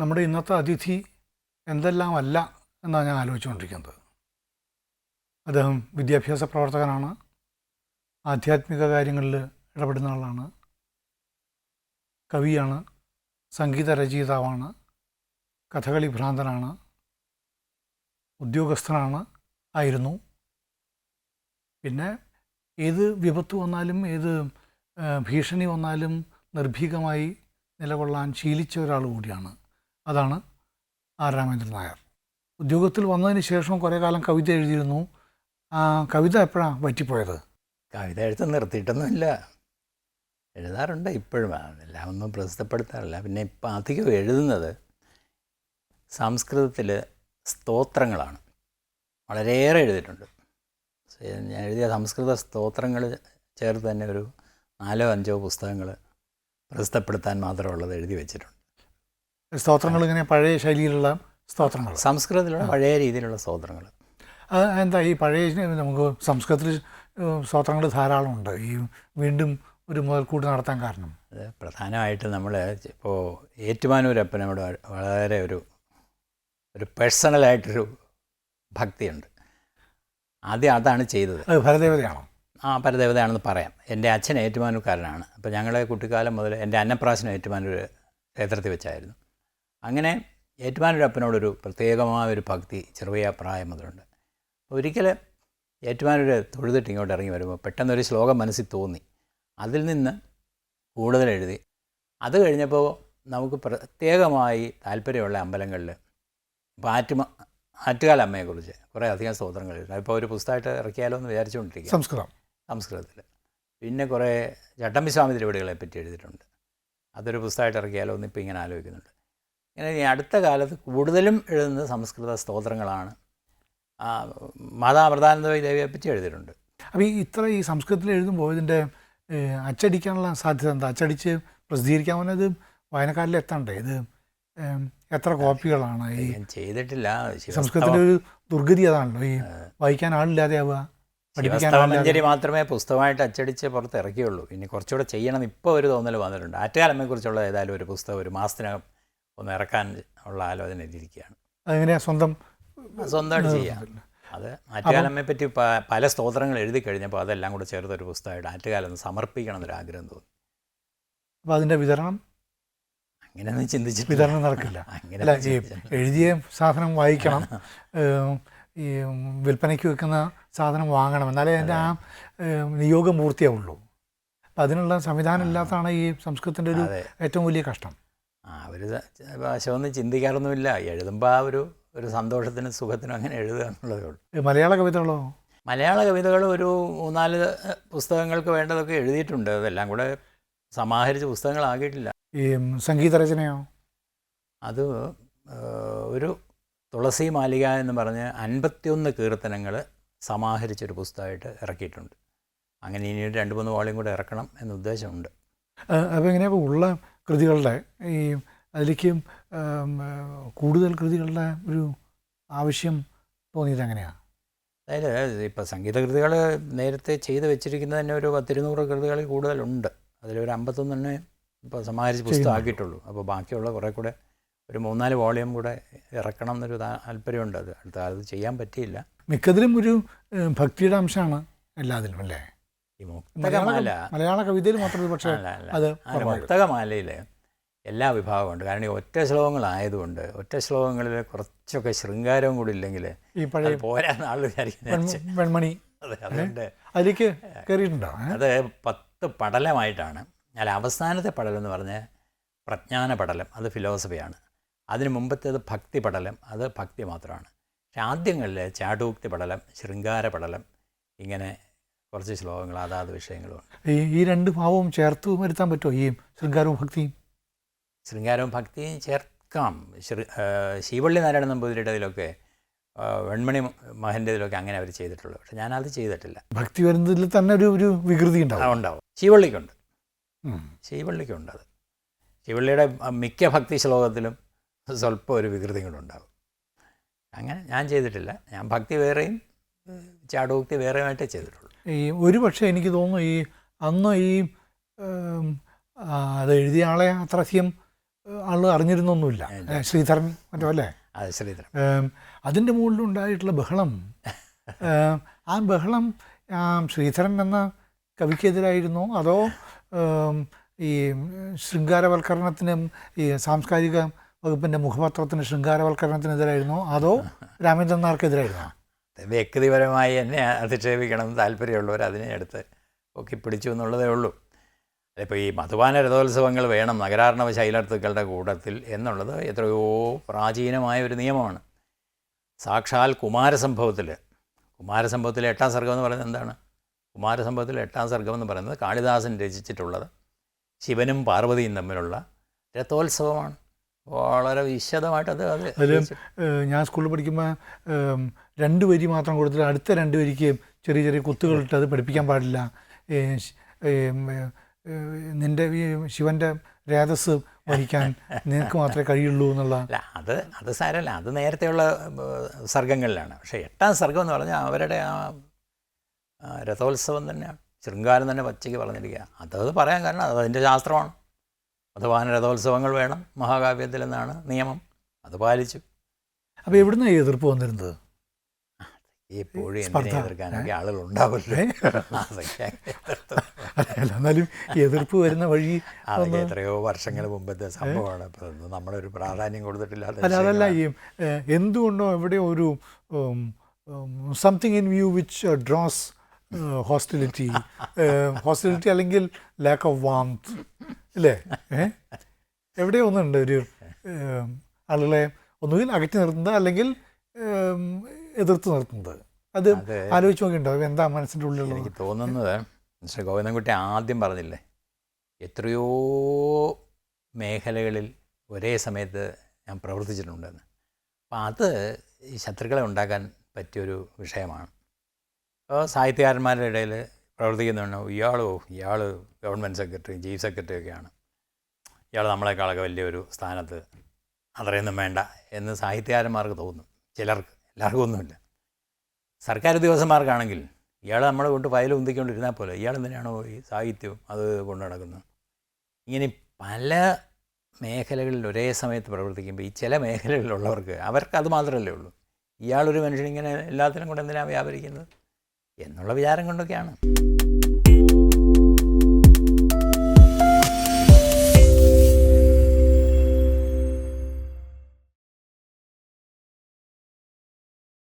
നമ്മുടെ ഇന്നത്തെ അതിഥി എന്തെല്ലാം അല്ല എന്നാണ് ഞാൻ ആലോചിച്ചുകൊണ്ടിരിക്കുന്നത്. അദ്ദേഹം വിദ്യാഭ്യാസ പ്രവർത്തകനാണ്, ആധ്യാത്മിക കാര്യങ്ങളിൽ ഇടപെടുന്ന ആളാണ്, കവിയാണ്, സംഗീത രചയിതാവാണ്, കഥകളി ഭ്രാന്തനാണ്, ഉദ്യോഗസ്ഥനാണ്, ആയിരുന്നു. പിന്നെ ഏത് വിപത്ത് വന്നാലും ഏത് ഭീഷണി വന്നാലും നിർഭീകമായി നിലകൊള്ളാൻ ശീലിച്ച ഒരാൾ കൂടിയാണ്. അതാണ് ആർ രാമേന്ദ്രൻ നായർ. ഉദ്യോഗത്തിൽ വന്നതിന് ശേഷം കുറേ കാലം കവിത എഴുതിയിരുന്നു. കവിത എപ്പോഴാണ് പറ്റിപ്പോയത്? കവിത എഴുത്ത് നിർത്തിയിട്ടൊന്നുമില്ല, എഴുതാറുണ്ട് ഇപ്പോഴും. എല്ലാം ഒന്നും പ്രസിദ്ധപ്പെടുത്താറില്ല. പിന്നെ ഇപ്പം അധികം എഴുതുന്നത് സംസ്കൃതത്തിൽ സ്തോത്രങ്ങളാണ്. വളരെയേറെ എഴുതിയിട്ടുണ്ട്. ഞാൻ എഴുതിയ സംസ്കൃത സ്തോത്രങ്ങൾ ചേർത്ത് തന്നെ ഒരു 4-5 പുസ്തകങ്ങൾ പ്രസിദ്ധപ്പെടുത്താൻ മാത്രമുള്ളത് എഴുതി വെച്ചിട്ടുണ്ട്. സ്തോത്രങ്ങൾ ഇങ്ങനെ പഴയ ശൈലിയിലുള്ള സ്തോത്രങ്ങൾ, സംസ്കൃതത്തിലുള്ള പഴയ രീതിയിലുള്ള സ്തോത്രങ്ങൾ. എന്താ ഈ പഴയ, നമുക്ക് സംസ്കൃതത്തിൽ സ്തോത്രങ്ങൾ ധാരാളമുണ്ട്. ഈ വീണ്ടും ഒരു മുതൽക്കൂട്ട് നടത്താൻ കാരണം അത് പ്രധാനമായിട്ട് നമ്മൾ ഇപ്പോൾ ഏറ്റുമാനൂരപ്പനോട് വളരെ ഒരു പേഴ്സണലായിട്ടൊരു ഭക്തിയുണ്ട്. ആദ്യം അതാണ് ചെയ്തത്. ഭരദേവതയാണോ? പരദേവതയാണെന്ന് പറയാം. എൻ്റെ അച്ഛൻ ഏറ്റുമാനൂർക്കാരനാണ്. അപ്പോൾ ഞങ്ങളെ കുട്ടിക്കാലം മുതൽ എൻ്റെ അന്നപ്രാശനം ഏറ്റുമാനൂർ ക്ഷേത്രത്തിൽ വെച്ചായിരുന്നു. അങ്ങനെ ഏറ്റുമാനൂരപ്പനോടൊരു പ്രത്യേകമായൊരു ഭക്തി ചെറിയ പ്രായം മുതലുണ്ട്. ഒരിക്കൽ ഏറ്റുമാനൂർ തൊഴുതിട്ട് ഇങ്ങോട്ട് ഇറങ്ങി വരുമ്പോൾ പെട്ടെന്നൊരു ശ്ലോകം മനസ്സിൽ തോന്നി. അതിൽ നിന്ന് കൂടുതൽ എഴുതി. അത് കഴിഞ്ഞപ്പോൾ നമുക്ക് പ്രത്യേകമായി താല്പര്യമുള്ള അമ്പലങ്ങളിൽ ഇപ്പോൾ ആറ്റുകാൽ അമ്മയെക്കുറിച്ച് കുറേ അധികം സ്തോത്രങ്ങൾ എഴുതി. ഇപ്പോൾ ഒരു പുസ്തകമായിട്ട് ഇറക്കിയാലോ എന്ന് വിചാരിച്ചുകൊണ്ടിരിക്കുക സംസ്കൃതത്തിൽ. പിന്നെ കുറേ ചട്ടമ്പിസ്വാമി തിരുവടികളെ പറ്റി എഴുതിയിട്ടുണ്ട്. അതൊരു പുസ്തകമായിട്ട് ഇറക്കിയാലോ എന്ന് ഇപ്പോൾ ഇങ്ങനെ ആലോചിക്കുന്നുണ്ട്. ഇങ്ങനെ ഈ അടുത്ത കാലത്ത് കൂടുതലും എഴുതുന്നത് സംസ്കൃത സ്തോത്രങ്ങളാണ്. മാതാമൃതാനന്ദമയി ദേവിയെ പറ്റി എഴുതിയിട്ടുണ്ട്. അപ്പോൾ ഈ സംസ്കൃതത്തിൽ എഴുതുമ്പോൾ ഇതിൻ്റെ അച്ചടിക്കാനുള്ള സാധ്യത എന്താ? അച്ചടിച്ച് പ്രസിദ്ധീകരിക്കാമെന്ന് ഇത് വായനക്കാരിൽ എത്തണ്ടേ? ഇത് എത്ര കോപ്പികളാണ്? ഈ ചെയ്തിട്ടില്ല. സംസ്കൃതത്തിൻ്റെ ഒരു ദുർഗതി അതാണല്ലോ, ഈ വായിക്കാൻ ആളില്ലാതെ ആവുക, പഠിപ്പിക്കാൻ മാത്രമേ പുസ്തകമായിട്ട് അച്ചടിച്ച് പുറത്ത് ഇറക്കിയുള്ളൂ. ഇനി കുറച്ചുകൂടെ ചെയ്യണം ഇപ്പോൾ ഒരു തോന്നൽ വന്നിട്ടുണ്ട്. ആറ്റുകാലമ്മയെക്കുറിച്ചുള്ള ഏതായാലും ഒരു പുസ്തകം ഒരു മാസത്തിനകം ഒന്ന് ഇറക്കാൻ ഉള്ള ആലോചന ഇരിക്കുകയാണ്. അതെങ്ങനെയാണ്? സ്വന്തമായിട്ട് ചെയ്യാം. അത് ആറ്റുകാലമ്മയെ പറ്റി പല സ്തോത്രങ്ങൾ എഴുതി കഴിഞ്ഞപ്പോൾ അതെല്ലാം കൂടെ ചേർത്തൊരു പുസ്തകമായിട്ട് ആറ്റുകാലം സമർപ്പിക്കണം എന്നൊരാഗ്രഹം തോന്നി. അപ്പോൾ അതിൻ്റെ വിതരണം അങ്ങനെയൊന്നും ചിന്തിച്ചിട്ട് വിതരണം നടക്കില്ല. അല്ല, ഈ എഴുതിയ സാധനം വായിക്കണം, ഈ വിൽപ്പനയ്ക്ക് വെക്കുന്ന സാധനം വാങ്ങണം, എന്നാലേ അതിൻ്റെ ആ നിയോഗം പൂർത്തിയാവുള്ളൂ. അപ്പം അതിനുള്ള സംവിധാനം ഇല്ലാത്തതാണ് ഈ സംസ്കൃതത്തിൻ്റെ ഒരു ഏറ്റവും വലിയ കഷ്ടം. അവർ വശമൊന്നും ചിന്തിക്കാറൊന്നുമില്ല. എഴുതുമ്പോൾ ആ ഒരു സന്തോഷത്തിനും സുഖത്തിനും അങ്ങനെ എഴുതുക എന്നുള്ളതേ ഉള്ളൂ. മലയാള കവിതകളോ? മലയാള കവിതകൾ ഒരു 3-4 പുസ്തകങ്ങൾക്ക് വേണ്ടതൊക്കെ എഴുതിയിട്ടുണ്ട്. അതെല്ലാം കൂടെ സമാഹരിച്ച് പുസ്തകങ്ങളാക്കിയിട്ടില്ല. ഈ സംഗീത രചനയോ? അത് ഒരു തുളസി മാലിക എന്ന് പറഞ്ഞ് 51 കീർത്തനങ്ങൾ സമാഹരിച്ചൊരു പുസ്തകമായിട്ട് ഇറക്കിയിട്ടുണ്ട്. അങ്ങനെ ഇനി 2-3 വോളിയം കൂടെ ഇറക്കണം എന്ന ഉദ്ദേശമുണ്ട്. അപ്പോൾ എങ്ങനെയാണ് ഉള്ള കൃതികളുടെ ഈ അതിലേക്ക് കൂടുതൽ കൃതികളുടെ ഒരു ആവശ്യം തോന്നിയത് എങ്ങനെയാണ്? അതായത് ഇപ്പോൾ സംഗീതകൃതികൾ നേരത്തെ ചെയ്ത് വെച്ചിരിക്കുന്നത് തന്നെ ഒരു 10-200 കൃതികളിൽ കൂടുതലുണ്ട്. അതിലൊരു 51 ഇപ്പോൾ സമാഹരിച്ച് പുസ്തകമാക്കിയിട്ടുള്ളൂ. അപ്പോൾ ബാക്കിയുള്ള കുറേ കൂടെ ഒരു 3-4 വോളിയം കൂടെ ഇറക്കണം എന്നൊരു താല്പര്യമുണ്ട്. അത് അടുത്ത കാലത്ത് ചെയ്യാൻ പറ്റിയില്ല. മിക്കതിലും ഒരു ഭക്തിയുടെ അംശമാണ് എല്ലാത്തിലും, അല്ലേ? ഈ മുക്തകമാല മലയാള കവിതയിൽ മാത്രമേ, പക്ഷേ അത് മുക്തകമാലയിൽ എല്ലാ വിഭാഗമുണ്ട്. കാരണം ഈ ഒറ്റ ശ്ലോകങ്ങളായതുകൊണ്ട് ഒറ്റ ശ്ലോകങ്ങളിൽ കുറച്ചൊക്കെ ശൃംഗാരവും കൂടി ഇല്ലെങ്കിൽ ഈ പഴയ പോരാന്ന് ആൾ വിചാരിക്കുന്നത് വെൺമണി. അതെ, അതുകൊണ്ട് അതിലേക്ക് കയറിയിട്ടുണ്ടോ? അത് 10 പടലമായിട്ടാണ്. ഞാൻ അവസാനത്തെ പടലം എന്ന് പറഞ്ഞാൽ പ്രജ്ഞാന പടലം, അത് ഫിലോസഫിയാണ്. അതിന് മുമ്പത്തേത് ഭക്തി പടലം, അത് ഭക്തി മാത്രമാണ്. പക്ഷെ ആദ്യങ്ങളിൽ ചാടൂക്തി പടലം, ശൃംഗാര പടലം, ഇങ്ങനെ കുറച്ച് ശ്ലോകങ്ങൾ അതാത് വിഷയങ്ങളുമുണ്ട്. ഈ 2 ഭാവവും ചേർത്ത് വരുത്താൻ പറ്റുമോ? ഈ ശൃംഗാരവും ഭക്തിയും? ശൃംഗാരവും ഭക്തിയും ചേർക്കാം. ശീവള്ളി നാരായണ നമ്പൂതിരിയുടെ ഇതിലൊക്കെ വെൺമണി മഹൻ്റെ ഇതിലൊക്കെ അങ്ങനെ അവർ ചെയ്തിട്ടുള്ളൂ. പക്ഷെ ഞാനത് ചെയ്തിട്ടില്ല. ഭക്തി വരുന്നതിൽ തന്നെ ഒരു വികൃതി ഉണ്ടാവും. ശീവള്ളിക്കുണ്ട്. അത് ശിവള്ളിയുടെ മിക്ക ഭക്തി ശ്ലോകത്തിലും സ്വല്പം ഒരു വികൃതികളുണ്ടാവും. അങ്ങനെ ഞാൻ ചെയ്തിട്ടില്ല. ഞാൻ ഭക്തി വേറെയും ചാടോക്തി വേറെയുമായിട്ടേ ചെയ്തിട്ടുള്ളൂ. ഒരു പക്ഷേ എനിക്ക് തോന്നുന്നു അന്ന് അത് എഴുതിയ ആളെ അത്രയധികം ആൾ അറിഞ്ഞിരുന്നൊന്നുമില്ല. ശ്രീധരൻ മറ്റോ അല്ലേ? അത് ശ്രീധരൻ. അതിൻ്റെ മുകളിലുണ്ടായിട്ടുള്ള ബഹളം, ആ ബഹളം ശ്രീധരൻ എന്ന കവിക്കെതിരായിരുന്നോ അതോ ഈ ശൃംഗാരവൽക്കരണത്തിനും ഈ സാംസ്കാരിക വകുപ്പിൻ്റെ മുഖപത്രത്തിന് ശൃംഗാരവൽക്കരണത്തിനെതിരായിരുന്നോ അതോ രാമേന്ദ്രൻ നായർക്കെതിരായിരുന്നോ? വ്യക്തിപരമായി എന്നെ അധിക്ഷേപിക്കണം താല്പര്യമുള്ളവർ അതിനെ എടുത്ത് ഒക്കെ പിടിച്ചു എന്നുള്ളതേ ഉള്ളൂ. അതിപ്പോൾ ഈ മധുപാന രഥോത്സവങ്ങൾ വേണം നഗരാർണവ ശൈലാർത്ഥികളുടെ കൂട്ടത്തിൽ എന്നുള്ളത് എത്രയോ പ്രാചീനമായ ഒരു നിയമമാണ്. സാക്ഷാൽ കുമാരസംഭവത്തിലെ 8-ാം സർഗം എന്ന് പറയുന്നത് എന്താണ്? കുമാരസംഭവത്തിലെ 8-ാം സർഗം എന്ന് പറയുന്നത് കാളിദാസൻ രചിച്ചിട്ടുള്ളത് ശിവനും പാർവതിയും തമ്മിലുള്ള രഥോത്സവമാണ്. വളരെ വിശദമായിട്ട് അതിൽ ഞാൻ സ്കൂളിൽ പഠിക്കുമ്പോൾ 2 വരി മാത്രം കൊടുത്തിട്ട് അടുത്ത 2 വരിക്ക് ചെറിയ ചെറിയ കുത്തുകളിട്ട് അത് പഠിപ്പിക്കാൻ പാടില്ല, നിൻ്റെ ഈ ശിവൻ്റെ രേതസ് വഹിക്കാൻ നിനക്ക് മാത്രമേ കഴിയുള്ളൂ എന്നുള്ള. അല്ല, അത് സാരമല്ല, അത് നേരത്തെയുള്ള സർഗങ്ങളിലാണ്. പക്ഷേ 8-ാം സർഗം എന്ന് പറഞ്ഞാൽ അവരുടെ ആ രഥോത്സവം തന്നെ ശൃംഗാരം തന്നെ പച്ചയ്ക്ക് പറഞ്ഞിരിക്കുക. അത് പറയാൻ കാരണം അതിൻ്റെ ശാസ്ത്രമാണ്. മധുപാന രഥോത്സവങ്ങൾ വേണം മഹാകാവ്യത്തിൽ എന്നാണ് നിയമം. അത് പാലിച്ചു. അപ്പോൾ എവിടുന്ന് എതിർപ്പ് വന്നിരുന്നത്? എപ്പോഴും എന്തിനെ എതിർക്കാനൊക്കെ ആളുകളുണ്ടാവില്ലേ. എന്നാലും എതിർപ്പ് വരുന്ന വഴി അതൊക്കെ എത്രയോ വർഷങ്ങൾ മുമ്പത്തെ സംഭവമാണ്. ഇപ്പം നമ്മളൊരു പ്രാധാന്യം കൊടുത്തിട്ടില്ല. അതല്ല, ഈ എന്തുകൊണ്ടോ എവിടെയോ ഒരു something in view which draws hostility അല്ലെങ്കിൽ ലാക്ക് ഓഫ് വാംത്ത് അല്ലേ? എവിടെയോ ഒന്നുണ്ട് ഒരു ആളുകളെ ഒന്നുകിൽ അകറ്റി നിർത്തുന്നത് അല്ലെങ്കിൽ എതിർത്ത് നിർത്തുന്നത്. അത് ആലോചിച്ച് നോക്കിയിട്ടുണ്ടോ? എന്താ മനസ്സിൻ്റെ ഉള്ളിൽ? എനിക്ക് തോന്നുന്നത് മിസ്റ്റർ ഗോവിന്ദൻകുട്ടി ആദ്യം പറഞ്ഞില്ലേ, എത്രയോ മേഖലകളിൽ ഒരേ സമയത്ത് ഞാൻ പ്രവർത്തിച്ചിട്ടുണ്ടെന്ന്. അപ്പം അത് ഈ ശത്രുക്കളെ ഉണ്ടാക്കാൻ പറ്റിയൊരു വിഷയമാണ്. അപ്പോൾ സാഹിത്യകാരന്മാരുടെ ഇടയിൽ പ്രവർത്തിക്കുന്നുണ്ട്, ഇയാൾ ഗവൺമെൻറ് സെക്രട്ടറി, ചീഫ് സെക്രട്ടറി ഒക്കെയാണ്, ഇയാൾ നമ്മളെക്കാളൊക്കെ വലിയൊരു സ്ഥാനത്ത്, അത്രയൊന്നും വേണ്ട എന്ന് സാഹിത്യകാരന്മാർക്ക് തോന്നും. ചിലർക്ക്, എല്ലാവർക്കും ഒന്നുമില്ല. സർക്കാർ ഉദ്യോഗസ്ഥന്മാർക്കാണെങ്കിൽ ഇയാൾ നമ്മളെ കൊണ്ട് ഫയൽ ഉന്തിക്കൊണ്ടിരുന്നാൽ പോലെ ഇയാൾ എന്തിനാണോ ഈ സാഹിത്യവും അത് കൊണ്ടു നടക്കുന്നത്. ഇങ്ങനെ പല മേഖലകളിൽ ഒരേ സമയത്ത് പ്രവർത്തിക്കുമ്പോൾ ഈ ചില മേഖലകളിലുള്ളവർക്ക് അവർക്ക് അത് മാത്രമല്ലേ ഉള്ളൂ. ഇയാളൊരു മനുഷ്യനിങ്ങനെ എല്ലാത്തിനും കൊണ്ട് എന്തിനാണ് വ്യാപരിക്കുന്നത് എന്നുള്ള വിചാരം കൊണ്ടൊക്കെയാണ്.